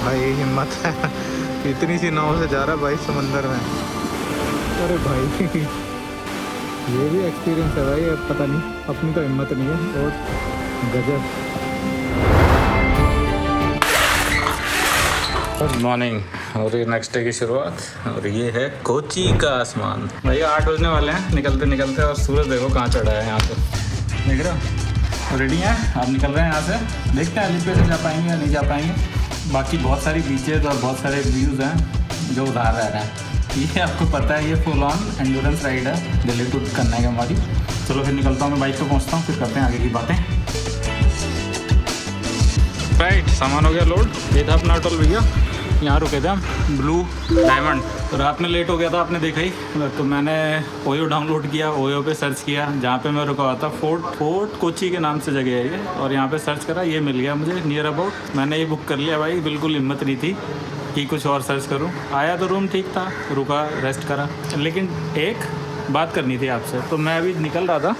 भाई हिम्मत है। इतनी सी नाव से जा रहा भाई समंदर में। अरे भाई ये भी एक्सपीरियंस है भाई, अब पता नहीं, अपनी तो हिम्मत नहीं है। और गजब। गुड मॉर्निंग, और ये नेक्स्ट डे की शुरुआत, और ये है कोची का आसमान। भैया 8 बजने वाले हैं निकलते निकलते, और सूरज देखो कहाँ चढ़ा है यहाँ से, देख रहे हो। रेडी हैं, आप निकल रहे हैं यहाँ से, देखते हैं अली पे से जा पाएंगे या नहीं जा पाएंगे। बाकी बहुत सारी बीचेज और बहुत सारे व्यूज़ हैं जो उधार रह रहे हैं। ये आपको पता है, ये फुल ऑन एंडोरेंस राइड है दिल्ली टू करने की हमारी। चलो फिर निकलता हूँ, मैं बाइक पे पहुँचता हूँ, फिर करते हैं आगे की बातें। राइट, सामान हो गया लोड। ये था अपना अटल भैया, यहाँ रुके थे हम, ब्लू डायमंड। रात में लेट हो गया था, आपने देखा ही, तो मैंने ओयो डाउनलोड किया, ओयो पे सर्च किया, जहाँ पे मैं रुका हुआ था, फोर्ट कोची के नाम से जगह है ये, और यहाँ पे सर्च करा, ये मिल गया मुझे नियर अबाउट। मैंने ये बुक कर लिया भाई, बिल्कुल हिम्मत नहीं थी कि कुछ और सर्च करूँ। आया तो रूम ठीक था, रुका, रेस्ट करा। लेकिन एक बात करनी थी आपसे। तो मैं अभी निकल रहा था,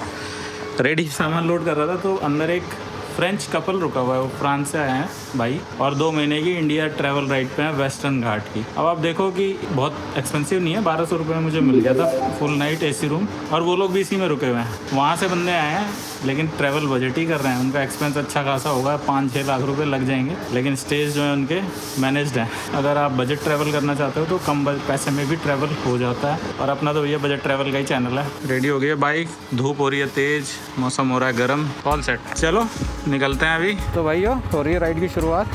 रेडी सामान लोड कर रहा था, तो अंदर एक फ्रेंच कपल रुका हुआ है, वो फ्रांस से आए हैं भाई, और 2 महीने की इंडिया ट्रैवल राइड पे हैं वेस्टर्न घाट की। अब आप देखो कि बहुत एक्सपेंसिव नहीं है, 1200 रुपये में मुझे मिल गया था फुल नाइट एसी रूम, और वो लोग भी इसी में रुके हुए हैं। वहाँ से बंदे आए हैं, लेकिन ट्रैवल बजट ही कर रहे हैं, उनका एक्सपेंस अच्छा खासा होगा, 5-6 लाख रुपये लग जाएंगे, लेकिन स्टेज जो है उनके मैनेज्ड हैं। अगर आप बजट ट्रैवल करना चाहते हो तो कम पैसे में भी ट्रैवल हो जाता है, और अपना तो भैया बजट ट्रैवल का ही चैनल है। रेडी हो गई है बाइक, धूप हो रही है तेज़, मौसम हो रहा है गर्म, ऑल सेट। चलो निकलते हैं अभी। तो भाइयों हो रही है राइड की शुरुआत,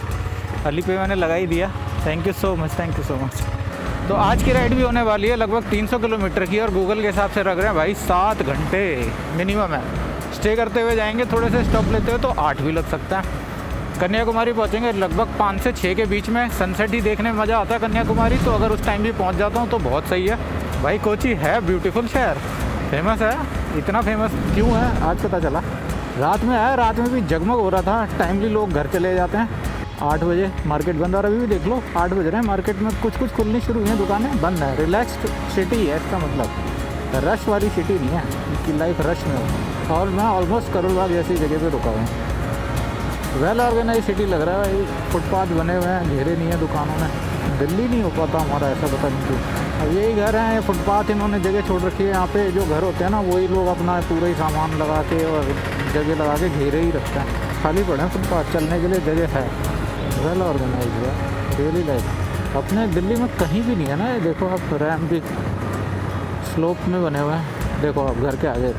अली पे मैंने लगा ही दिया। Thank you so much, thank you so much. तो आज की राइड भी होने वाली है लगभग 300 किलोमीटर की, और गूगल के हिसाब से रख रहे हैं भाई 7 घंटे मिनिमम है। स्टे करते हुए जाएंगे, थोड़े से स्टॉप लेते हुए तो 8 भी लग सकता है। कन्याकुमारी पहुंचेंगे लगभग 5 से 6 के बीच में, सनसेट ही देखने में मज़ा आता है कन्याकुमारी, तो अगर उस टाइम भी पहुंच जाता हूं तो बहुत सही है भाई। कोची है ब्यूटीफुल शहर, फेमस है। इतना फेमस क्यों है आज पता चला। रात में आया, रात में भी जगमग हो रहा था, टाइमली लोग घर चले जाते हैं। 8 बजे मार्केट बंद, और अभी भी देख लो 8 बज रहे हैं, मार्केट में कुछ खुलनी शुरू हुई हैं, दुकानें बंद है। रिलैक्स्ड सिटी है, इसका मतलब रश वाली सिटी नहीं है कि लाइफ रश में हो। और मैं ऑलमोस्ट करोल बाग जैसी जगह पे रुका हूँ। वेल ऑर्गेनाइज सिटी लग रहा है भाई, फुटपाथ बने हुए हैं, घेरे नहीं है दुकानों में। दिल्ली नहीं हो पाता हमारा ऐसा, पता नहीं क्यों। अब यही घर हैं, फुटपाथ इन्होंने जगह छोड़ रखी है यहाँ पे। जो घर होते हैं ना, वही लोग अपना पूरा ही सामान लगा के और जगह लगा के घेरे ही रखते हैं। खाली पड़े हैं फुटपाथ, चलने के लिए जगह है। वेल ऑर्गेनाइज है डेली लाइफ। अपने दिल्ली में कहीं भी नहीं है ना। ये देखो आप, रैम भी स्लोप में बने हुए हैं, देखो आप घर के आगे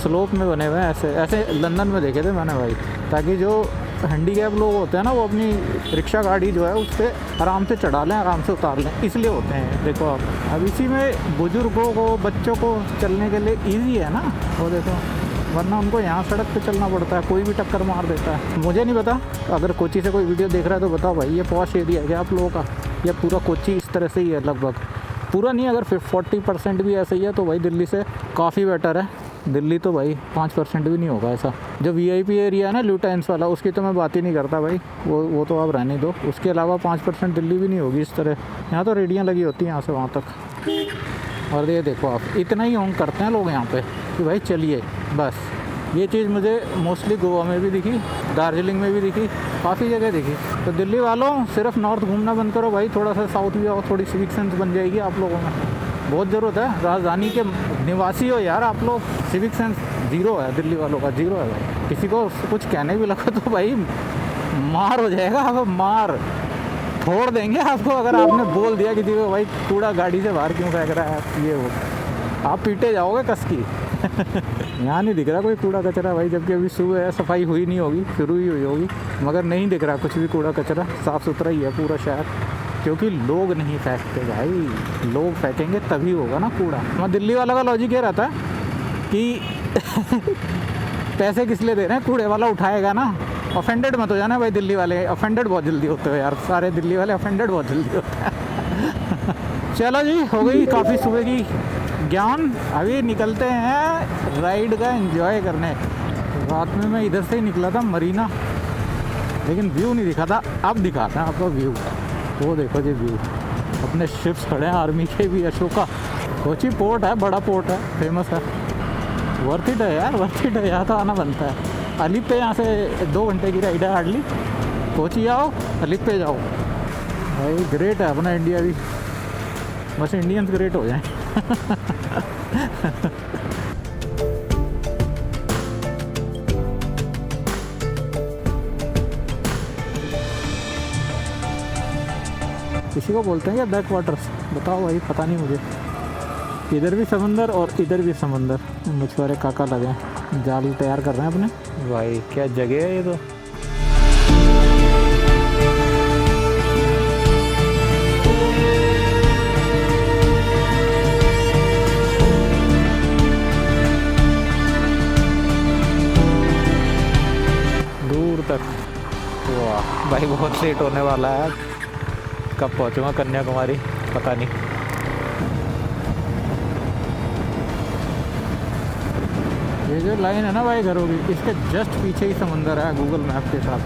स्लोप में बने हुए हैं। ऐसे ऐसे लंदन में देखे थे मैंने भाई, ताकि जो हैंडीकैप लोग होते हैं ना, वो अपनी रिक्शा गाड़ी जो है उस पर आराम से चढ़ा लें, आराम से उतार लें, इसलिए होते हैं। देखो आप, अब इसी में बुजुर्गों को, बच्चों को चलने के लिए ईजी है ना, वो देखो, वरना उनको यहाँ सड़क पे चलना पड़ता है, कोई भी टक्कर मार देता है। मुझे नहीं पता, अगर कोची से कोई वीडियो देख रहा है तो बताओ भाई, ये पॉश एरिया है क्या आप लोगों का, या पूरा कोची इस तरह से ही है? लगभग पूरा नहीं, अगर 40% भी ऐसा ही है तो भाई दिल्ली से काफ़ी बेटर है। दिल्ली तो भाई 5% भी नहीं होगा ऐसा। जो VIP एरिया है ना, ल्यूटेंस वाला, उसकी तो मैं बात ही नहीं करता भाई, वो तो आप रहने दो। उसके अलावा 5% दिल्ली भी नहीं होगी इस तरह। यहाँ तो रेडियाँ लगी होती हैं यहाँ से वहाँ तक। और ये देखो आप, इतना ही ऑन करते हैं लोग यहाँ पे कि भाई चलिए बस। ये चीज़ मुझे मोस्टली गोवा में भी दिखी, दार्जिलिंग में भी दिखी, काफ़ी जगह दिखी। तो दिल्ली वालों सिर्फ नॉर्थ घूमना बंद करो भाई, थोड़ा सा साउथ भी आओ, थोड़ी सिविक सेंस बन जाएगी आप लोगों में। बहुत ज़रूरत है, राजधानी के निवासी हो यार आप लोग, सिविक सेंस ज़ीरो है दिल्ली वालों का, ज़ीरो है भाई। किसी को कुछ कहने भी लगा तो भाई मार हो जाएगा, अब मार फोड़ देंगे आपको अगर आपने बोल दिया कि देखो भाई कूड़ा गाड़ी से बाहर क्यों फेंक रहा है, ये वो, आप पीटे जाओगे कस की। यहाँ नहीं दिख रहा कोई कूड़ा कचरा भाई, जबकि अभी सुबह है, सफाई हुई नहीं होगी, शुरू ही हुई होगी, मगर नहीं दिख रहा कुछ भी कूड़ा कचरा। साफ़ सुथरा ही है पूरा शहर, क्योंकि लोग नहीं फेंकते भाई, लोग फेंकेंगे तभी होगा ना कूड़ा। वहाँ दिल्ली वाला का लॉजिक ये रहता है कि पैसे किस लिए दे रहे हैं, कूड़े वाला उठाएगा ना। ऑफेंडेड मत हो जाना भाई, दिल्ली वाले ऑफेंडेड बहुत जल्दी होते हो यार, सारे दिल्ली वाले ऑफेंडेड बहुत जल्दी होते हैं। चलो जी, हो गई काफ़ी सुबह की ज्ञान, अभी निकलते हैं राइड का एंजॉय करने। रात में मैं इधर से ही निकला था मरीना, लेकिन व्यू नहीं दिखा था, अब दिखाते हैं आपको व्यू। वो देखो जी व्यू, अपने शिप्स खड़े हैं आर्मी के भी, अशोका। कोची पोर्ट है, बड़ा पोर्ट है, फेमस है, वर्थ इट है यार, वर्थ इट है, यहाँ तो आना बनता है। अलीप पे यहाँ से 2 घंटे की राइड है हार्डली। कोची आओ, अलीप पे जाओ, भाई ग्रेट है अपना इंडिया भी, बस इंडियंस ग्रेट हो जाए। किसी को बोलते हैं क्या बैक वाटर्स, बताओ भाई, पता नहीं मुझे। इधर भी समंदर और इधर भी समंदर। मछुआरे काका लगे हैं, जाल तैयार कर रहे हैं अपने। भाई क्या जगह है ये तो। दूर तक। वाह भाई बहुत लेट होने वाला है, कब पहुंचूंगा कन्याकुमारी पता नहीं। ये जो लाइन है ना भाई घरों की, इसके जस्ट पीछे ही समंदर है गूगल मैप के साथ,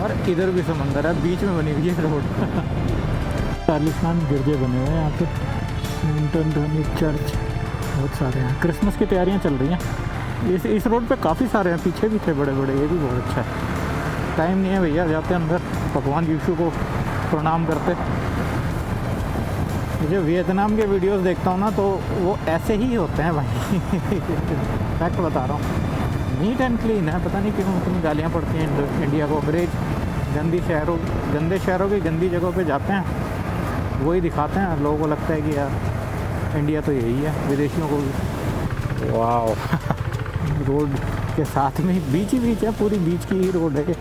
और इधर भी समंदर है, बीच में बनी हुई है रोड। चालीसान गिरजे बने हुए हैं यहाँ पे, सेंट एंथोनी चर्च, बहुत सारे हैं। क्रिसमस की तैयारियाँ चल रही हैं इस रोड पे, काफ़ी सारे हैं, पीछे भी थे बड़े बड़े, ये भी बहुत अच्छा है। टाइम नहीं है भैया, जाते हैं अंदर, भगवान यीशु को प्रणाम करते। जो वियतनाम के वीडियोस देखता हूँ ना, तो वो ऐसे ही होते हैं भाई। फैक्ट बता रहा हूँ, नीट एंड क्लीन है, पता नहीं क्यों इतनी गालियाँ पड़ती हैं इंडिया को। अंग्रेज गंदे शहरों की गंदी जगहों पे जाते हैं, वही दिखाते हैं, लोगों को लगता है कि यार इंडिया तो यही है, विदेशियों को भी। वाह। रोड के साथ में बीच ही बीच है, पूरी बीच की ही रोड है।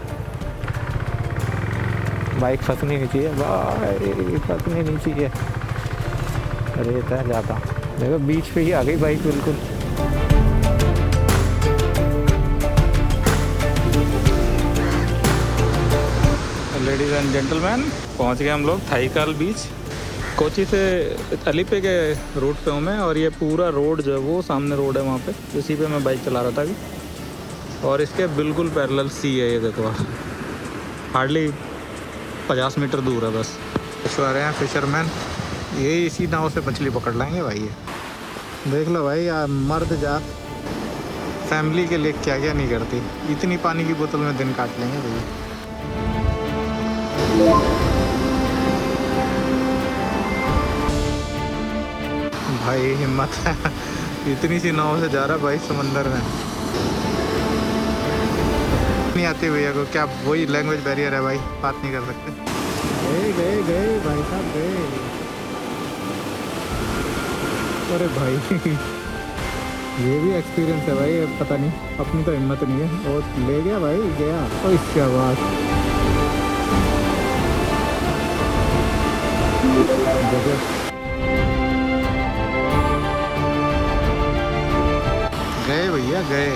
बाइक फंसनी नहीं चाहिए भाई, फंसनी नहीं चाहिए। अरे तय जाता हूँ, देखो बीच पे ही आ गई बाइक बिल्कुल। लेडीज एंड जेंटलमैन, पहुँच गए हम लोग थाईकाल बीच। कोची से अलीपे के रूट पे हूँ मैं, और ये पूरा रोड जो है वो सामने रोड है वहाँ पे, उसी पे मैं बाइक चला रहा था अभी। और इसके बिल्कुल पैरेलल सी है, ये देखो हार्डली 50 मीटर दूर है बस। मछुआरे हैं फिशरमैन, ये इसी नाव से मछली पकड़ लाएंगे भाई। ये देख लो भाई, मर्द जात फैमिली के लिए क्या क्या नहीं करती, इतनी पानी की बोतल में दिन काट लेंगे भैया। भाई हिम्मत है, इतनी सी नाव से जा रहा भाई समंदर में। नहीं आती भैया को, क्या वही लैंग्वेज बैरियर है भाई, बात नहीं कर सकते। गए भाई साहब गए। अरे भाई ये भी एक्सपीरियंस है भाई, पता नहीं, अपनी तो हिम्मत नहीं है। और ले गया भाई, गया तो इसके बाद गए भैया गए।